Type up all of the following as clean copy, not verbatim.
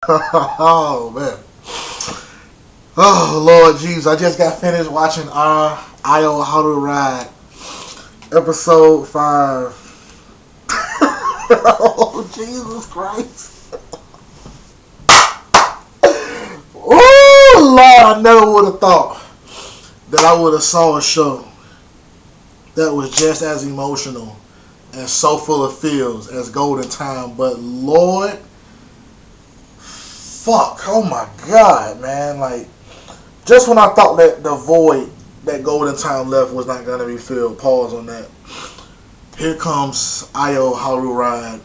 Oh man. Oh Lord Jesus, I just got finished watching Ao Haru Ride, episode 5. Oh Jesus Christ. Oh Lord, I never would have thought that I would have saw a show that was just as emotional and so full of feels as Golden Time, but Lord, fuck, oh my God, man, like, just when I thought that the void that Golden Time left was not going to be filled, pause on that, here comes Ao Haru Ride,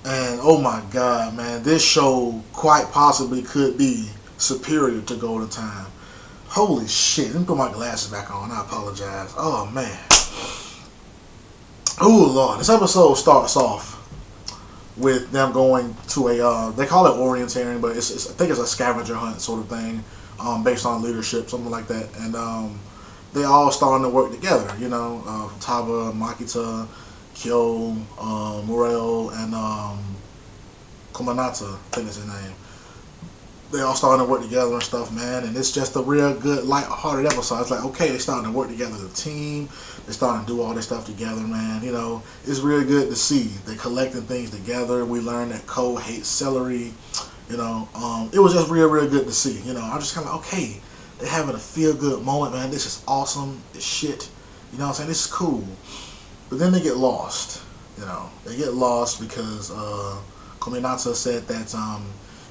and oh my God, man, this show quite possibly could be superior to Golden Time. Holy shit, let me put my glasses back on, I apologize. Oh man. Oh Lord, this episode starts off with them going to a, they call it orienteering, but it's I think it's a scavenger hunt sort of thing, based on leadership, something like that. And they all starting to work together, you know, Futaba, Makita, Kyo, Morel, and Komanata, I think is his name. They all starting to work together and stuff, man, and it's just a real good, light-hearted episode. It's like, okay, they're starting to work together as a team. They're starting to do all this stuff together, man. You know, it's really good to see. They're collecting things together. We learned that Ko hates celery. You know, it was just real, real good to see. You know, I'm just kind of like, okay, they're having a feel-good moment, man. This is awesome. This shit. You know what I'm saying? This is cool. But then they get lost. You know, they get lost because Kominata said that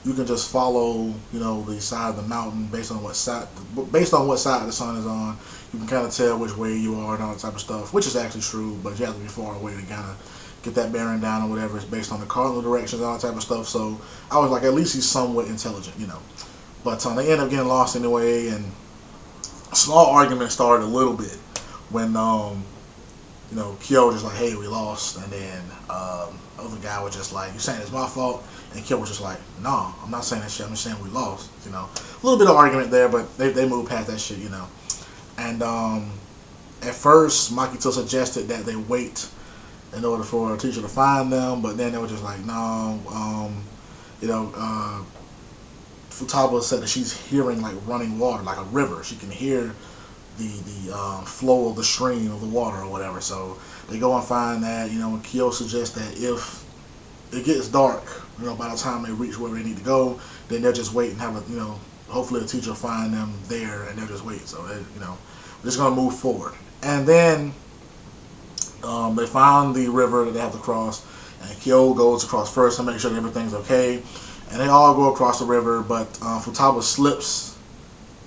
you can just follow, you know, the side of the mountain based on what side the sun is on. You can kind of tell which way you are and all that type of stuff, which is actually true, but you have to be far away to kind of get that bearing down or whatever. It's based on the cardinal directions and all that type of stuff. So I was like, at least he's somewhat intelligent, you know. But they end up getting lost anyway, and a small argument started a little bit when, you know, Kyo was just like, hey, we lost, and then other guy was just like, you saying it's my fault? And Kyo was just like, no, I'm not saying that shit, I'm just saying we lost, you know. A little bit of argument there, but they moved past that shit, you know. And at first, Makito suggested that they wait in order for a teacher to find them, but then they were just like, no, you know, Futaba said that she's hearing like running water, like a river. She can hear the flow of the stream of the water or whatever. So they go and find that, you know, and Kyo suggests that if it gets dark, you know, by the time they reach where they need to go, then they'll just wait and have a, you know, hopefully the teacher will find them there and they'll just wait. So they, you know, we're just gonna move forward. And then they found the river that they have to cross, and Kyo goes across first to make sure that everything's okay. And they all go across the river, but Futaba slips.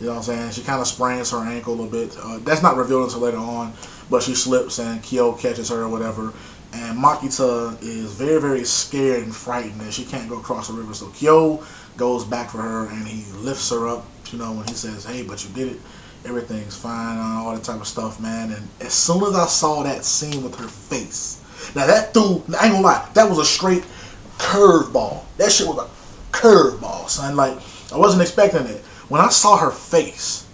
You know what I'm saying? She kind of sprains her ankle a little bit. That's not revealed until later on, but she slips and Kyo catches her or whatever. And Makita is very, very scared and frightened that she can't go across the river. So Kyo goes back for her and he lifts her up, you know, when he says, hey, but you did it. Everything's fine, all that type of stuff, man. And as soon as I saw that scene with her face, now that threw, I ain't gonna lie, that was a straight curveball. That shit was a curveball, son. Like, I wasn't expecting it. When I saw her face,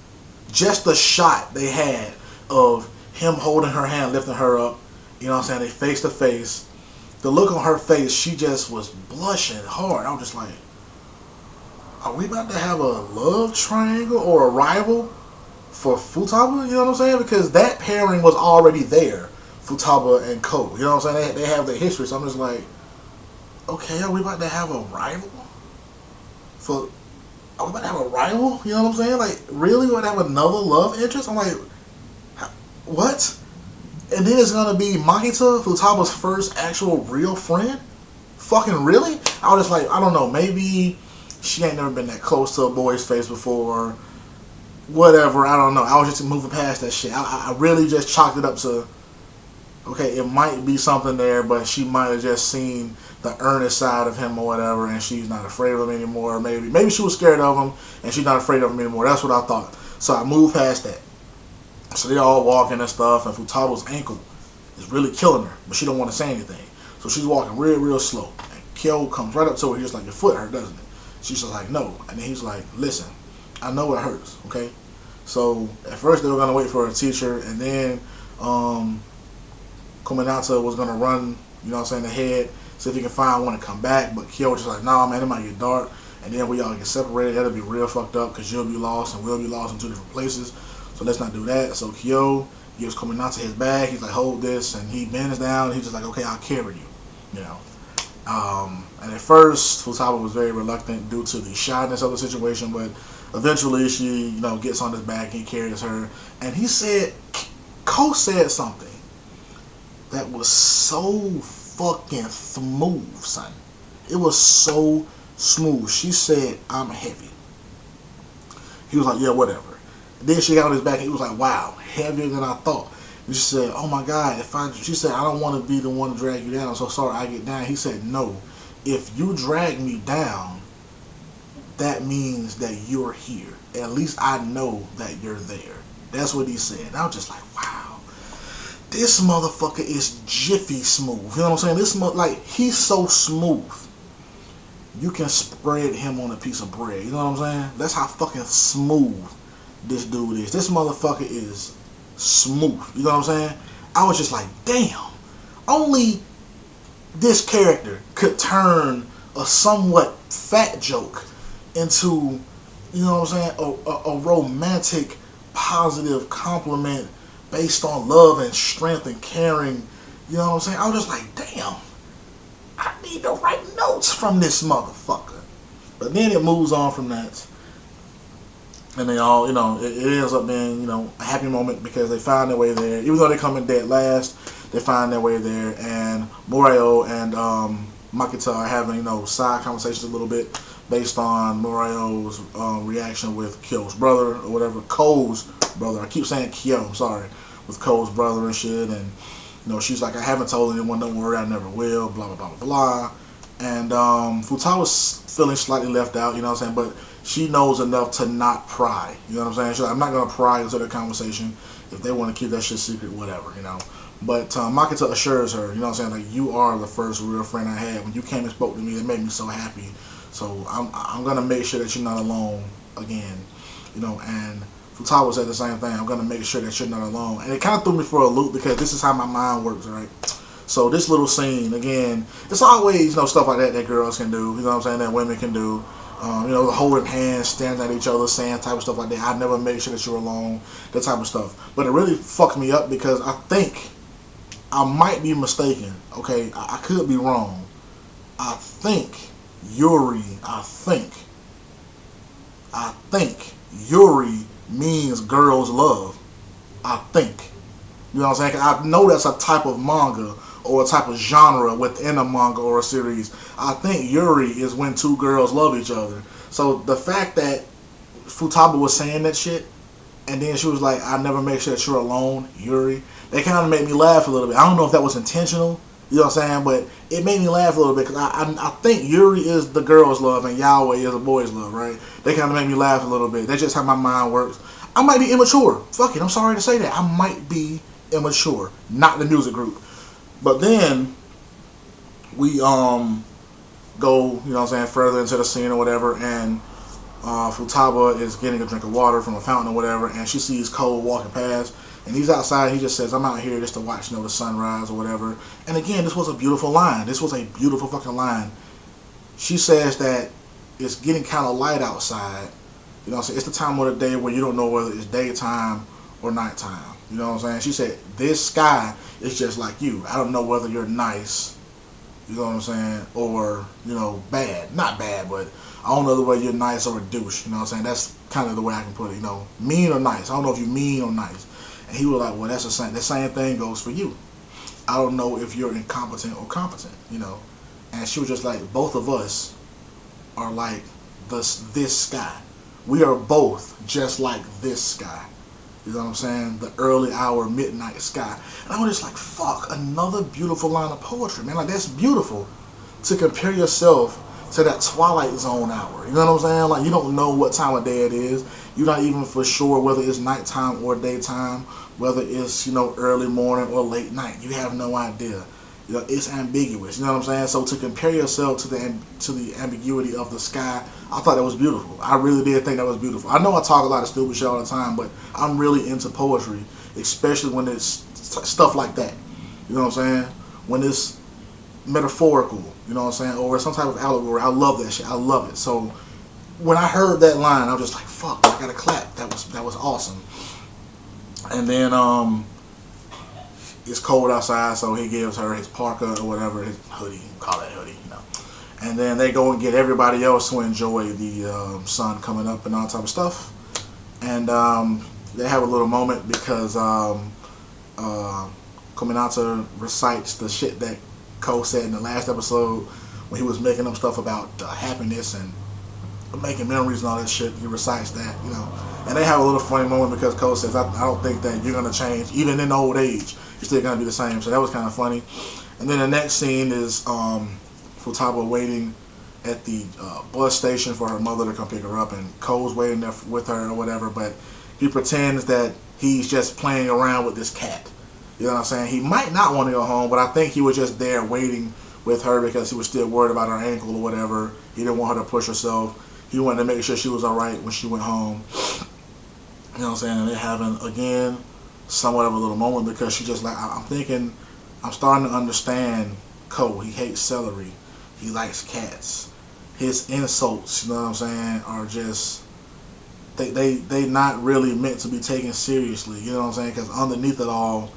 just the shot they had of him holding her hand, lifting her up, you know what I'm saying, they face to face, the look on her face, she just was blushing hard. I was just like, are we about to have a love triangle or a rival for Futaba? You know what I'm saying? Because that pairing was already there, Futaba and Ko. You know what I'm saying? They have the history, so I'm just like, okay, are we about to have a rival? Are we about to have a rival? You know what I'm saying? Like, really? We're about to have another love interest? I'm like, what? And then it's gonna be Makita, Futaba's first actual real friend? Fucking really? I was just like, I don't know, maybe she ain't never been that close to a boy's face before. Whatever, I don't know. I was just moving past that shit. I really just chalked it up to, okay, it might be something there, but she might have just seen the earnest side of him or whatever, and she's not afraid of him anymore. Maybe she was scared of him, and she's not afraid of him anymore. That's what I thought. So I moved past that. So they all walking and stuff, and Futaba's ankle is really killing her, but she don't want to say anything. So she's walking real, real slow. And Kyo comes right up to her, he's like, your foot hurt, doesn't it? She's just like, no. And then he's like, listen, I know it hurts, okay? So at first they were going to wait for a teacher, and then Kominata was going to run, you know what I'm saying, ahead see if he can find one and come back. But Kyo was just like, nah, man, it might get dark. And then we all get separated. That'll be real fucked up because you'll be lost and we'll be lost in two different places. So let's not do that. So Kyo gives Kominata his bag. He's like, hold this. And he bends down. And he's just like, okay, I'll carry you. You know. And at first, Futaba was very reluctant due to the shyness of the situation. But eventually, she, you know, gets on his back and he carries her. And he said, Ko said something that was so fucking smooth, son. It was so smooth. She said, I'm heavy. He was like, yeah, whatever. And then she got on his back and he was like, wow, heavier than I thought. And she said, oh my God, she said, I don't want to be the one to drag you down. I'm so sorry I get down. He said, no, if you drag me down, that means that you're here. At least I know that you're there. That's what he said. And I was just like, wow, this motherfucker is jiffy smooth. You know what I'm saying? This like, he's so smooth. You can spread him on a piece of bread. You know what I'm saying? That's how fucking smooth this dude is. This motherfucker is smooth. You know what I'm saying? I was just like, damn. Only this character could turn a somewhat fat joke into, you know what I'm saying, a romantic, positive compliment based on love and strength and caring. You know what I'm saying? I was just like, damn. I need to write notes from this motherfucker. But then it moves on from that. And they all, you know, it ends up being, you know, a happy moment because they find their way there. Even though they come in dead last, they find their way there. And Morio and Makita are having, you know, side conversations a little bit based on Morio's reaction with Kyo's brother or whatever. Ko's brother. I keep saying Kyo, I'm sorry. With Ko's brother and shit. And you know, she's like, I haven't told anyone, don't worry, I never will, blah, blah, blah, blah, blah. And Futawa's feeling slightly left out, you know what I'm saying? But she knows enough to not pry, you know what I'm saying? She's like, I'm not going to pry into the conversation. If they want to keep that shit secret, whatever, you know? But Makita assures her, you know what I'm saying? Like, you are the first real friend I had. When you came and spoke to me, it made me so happy. So I'm going to make sure that you're not alone again, you know? And Futaba said the same thing. I'm going to make sure that you're not alone. And it kind of threw me for a loop because this is how my mind works, right? So this little scene, again, it's always, you know, stuff like that that girls can do, you know what I'm saying, that women can do. You know, holding hands, standing at each other, saying type of stuff like that. I never make sure that you're alone, that type of stuff. But it really fucked me up because I think, I might be mistaken, okay? I could be wrong. I think Yuri means girls love. I think. You know what I'm saying? I know that's a type of manga or a type of genre within a manga or a series. I think Yuri is when two girls love each other. So the fact that Futaba was saying that shit and then she was like, I never make sure that you're alone, Yuri, that kind of made me laugh a little bit. I don't know if that was intentional, you know what I'm saying, but it made me laugh a little bit because I think Yuri is the girl's love and Yahweh is the boy's love, right? They kind of made me laugh a little bit. That's just how my mind works. I might be immature. Fuck it, I'm sorry to say that. I might be immature. Not the music group. But then we go, you know what I'm saying, further into the scene or whatever, and Futaba is getting a drink of water from a fountain or whatever, and she sees Cole walking past, and he's outside. He just says, I'm out here just to watch, you know, the sunrise or whatever. And again, this was a beautiful line. This was a beautiful fucking line. She says that it's getting kind of light outside. You know what I'm saying? It's the time of the day where you don't know whether it's daytime or nighttime. You know what I'm saying? She said, this sky is just like you. I don't know whether you're nice, you know what I'm saying, or, you know, bad. Not bad, but I don't know whether you're nice or a douche. You know what I'm saying? That's kind of the way I can put it, you know. Mean or nice. I don't know if you're mean or nice. And he was like, well, that's the same. The same thing goes for you. I don't know if you're incompetent or competent, you know. And she was just like, both of us are like this sky. We are both just like this sky. You know what I'm saying? The early hour, midnight sky. And I was just like, fuck, another beautiful line of poetry, man. Like, that's beautiful to compare yourself to that Twilight Zone hour. You know what I'm saying? Like, you don't know what time of day it is. You're not even for sure whether it's nighttime or daytime, whether it's, you know, early morning or late night. You have no idea. You know, it's ambiguous. You know what I'm saying? So to compare yourself to the ambiguity of the sky, I thought that was beautiful. I really did think that was beautiful. I know I talk a lot of stupid shit all the time, but I'm really into poetry, especially when it's stuff like that. You know what I'm saying? When it's metaphorical, you know what I'm saying, or some type of allegory. I love that shit. I love it. So when I heard that line, I was just like, fuck, I gotta clap. That was awesome. And then it's cold outside, so he gives her his parka or whatever, his hoodie, call that hoodie, you know. And then they go and get everybody else to enjoy the sun coming up and all type of stuff. And they have a little moment because Kominata recites the shit that Ko said in the last episode when he was making up stuff about happiness and making memories and all that shit. He recites that, you know. And they have a little funny moment because Ko says, I don't think that you're going to change. Even in old age, you're still going to be the same. So that was kind of funny. And then the next scene is Futaba waiting at the bus station for her mother to come pick her up. And Ko's waiting there with her or whatever. But he pretends that he's just playing around with this cat. You know what I'm saying? He might not want to go home, but I think he was just there waiting with her because he was still worried about her ankle or whatever. He didn't want her to push herself. He wanted to make sure she was alright when she went home. You know what I'm saying? And they're having, again, somewhat of a little moment because she just like, I'm thinking, I'm starting to understand Ko. He hates celery. He likes cats. His insults, you know what I'm saying, are just, they not really meant to be taken seriously. You know what I'm saying? Because underneath it all,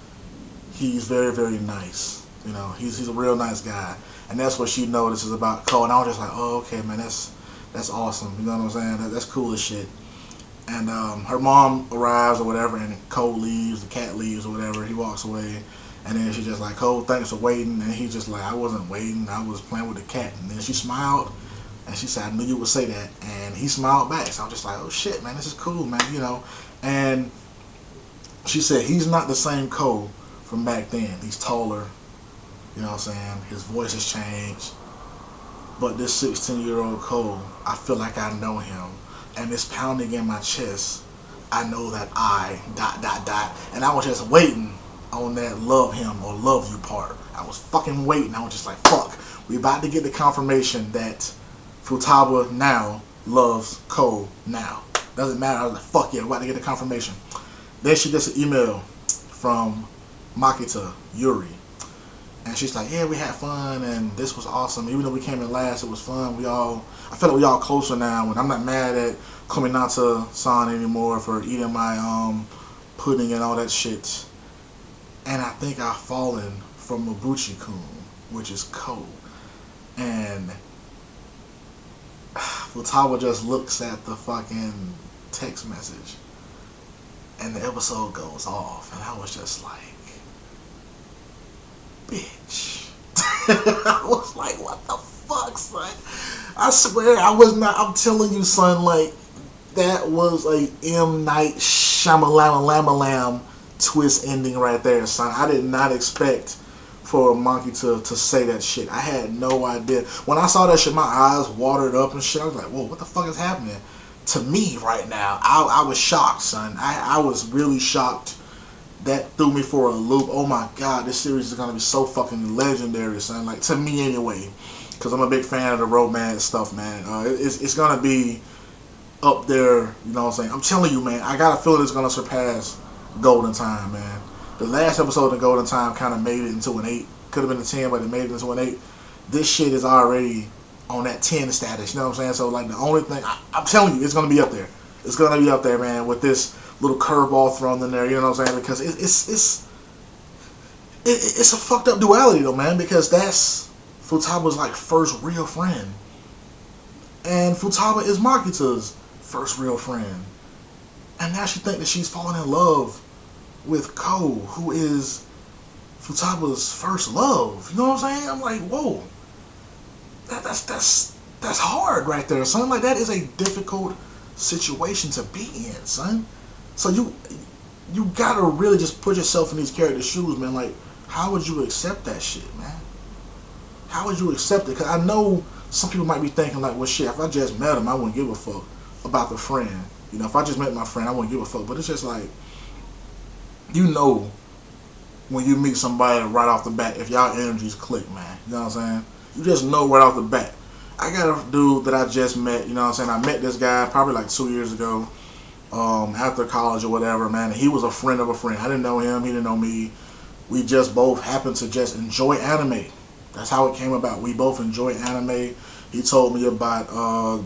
he's very, very nice. You know, he's a real nice guy. And that's what she notices about Ko. And I was just like, oh, okay, man, that's awesome. You know what I'm saying? That's cool as shit. And her mom arrives or whatever, and Ko leaves, the cat leaves or whatever. He walks away, and then she's just like, Ko, thanks for waiting. And he's just like, I wasn't waiting. I was playing with the cat. And then she smiled, and she said, I knew you would say that. And he smiled back. So I was just like, oh, shit, man, this is cool, man, you know. And she said, he's not the same Ko from back then. He's taller, you know what I'm saying? His voice has changed. But this 16-year-old Ko, I feel like I know him. And it's pounding in my chest. I know that I ... And I was just waiting on that love him or love you part. I was fucking waiting. I was just like, fuck. We about to get the confirmation that Futaba now loves Ko now. Doesn't matter. I was like, fuck yeah, we're about to get the confirmation. Then she gets an email from Makita, Yuri. And she's like, yeah, we had fun, and this was awesome. Even though we came in last, it was fun. I feel like we all closer now, and I'm not mad at Kominata-san anymore for eating my pudding and all that shit. And I think I've fallen for Mabuchi-kun, which is Ko. And Futaba just looks at the fucking text message, and the episode goes off, and I was just like, bitch. I was like, what the fuck, son? I swear I was not, I'm telling you, son, like, that was a M. Night Shyamalan twist ending right there, son. I did not expect for a monkey to say that shit. I had no idea. When I saw that shit, my eyes watered up and shit. I was like, whoa, what the fuck is happening to me right now? I was shocked, son. I was really shocked. That threw me for a loop. Oh my god, this series is gonna be so fucking legendary, son. Like, to me anyway, because I'm a big fan of the romance stuff, man. It's gonna be up there. You know what I'm saying? I'm telling you, man. I got a feeling it's gonna surpass Golden Time, man. The last episode of Golden Time kind of made it into an 8. Could have been a 10, but it made it into an 8. This shit is already on that 10 status. You know what I'm saying? So like, the only thing I'm telling you, it's gonna be up there. It's gonna be up there, man. With this little curveball thrown in there, you know what I'm saying? Because it's a fucked up duality though, man. Because that's Futaba's like first real friend, and Futaba is Makita's first real friend, and now she think that she's falling in love with Ko, who is Futaba's first love. You know what I'm saying? I'm like, whoa, that's hard right there, son. Like, that is a difficult situation to be in, son. So you gotta really just put yourself in these characters' shoes, man. Like, how would you accept that shit, man? How would you accept it? Because I know some people might be thinking like, well, shit, if I just met him, I wouldn't give a fuck about the friend. You know, if I just met my friend, I wouldn't give a fuck. But it's just like, you know, when you meet somebody right off the bat, if y'all energies click, man. You know what I'm saying? You just know right off the bat. I got a dude that I just met, you know what I'm saying? I met this guy probably like 2 years ago. After college or whatever, man. He was a friend of a friend. I didn't know him. He didn't know me. We just both happened to just enjoy anime. That's how it came about. We both enjoy anime. He told me about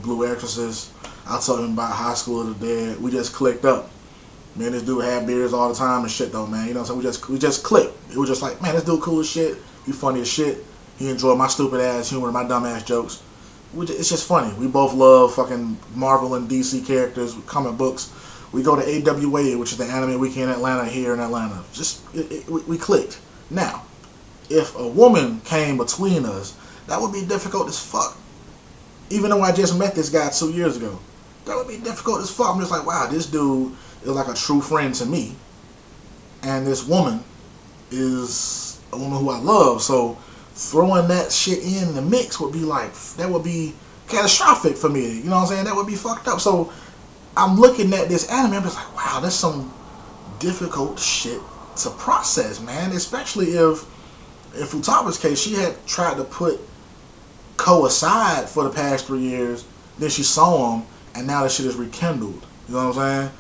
Blue Exorcist. I told him about High School of the Dead. We just clicked up. Me and this dude had beers all the time and shit though, man. You know what I'm saying? We just clicked. It was just like, man, this dude cool as shit. He funny as shit. He enjoyed my stupid ass humor and my dumb ass jokes. It's just funny. We both love fucking Marvel and DC characters, comic books. We go to AWA, which is the anime weekend in Atlanta, here in Atlanta. We clicked. Now, if a woman came between us, that would be difficult as fuck. Even though I just met this guy 2 years ago, that would be difficult as fuck. I'm just like, wow, this dude is like a true friend to me, and this woman is a woman who I love. So throwing that shit in the mix would be like, that would be catastrophic for me. You know what I'm saying? That would be fucked up. So I'm looking at this anime, I'm just like, wow, that's some difficult shit to process, man. Especially if, in Futaba's case, she had tried to put Ko aside for the past 3 years, then she saw him, and now that shit is rekindled. You know what I'm saying?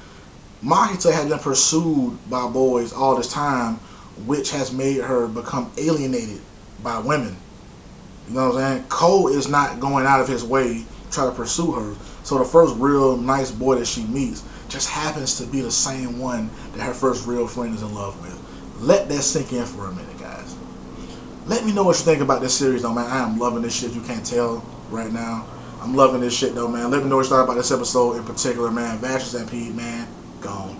Mahito had been pursued by boys all this time, which has made her become alienated by women. You know what I'm saying? Ko is not going out of his way to try to pursue her. So the first real nice boy that she meets just happens to be the same one that her first real friend is in love with. Let that sink in for a minute, guys. Let me know what you think about this series, though, man. I am loving this shit. You can't tell right now. I'm loving this shit, though, man. Let me know what you thought about this episode in particular, man. Vashes and Pete, man, gone.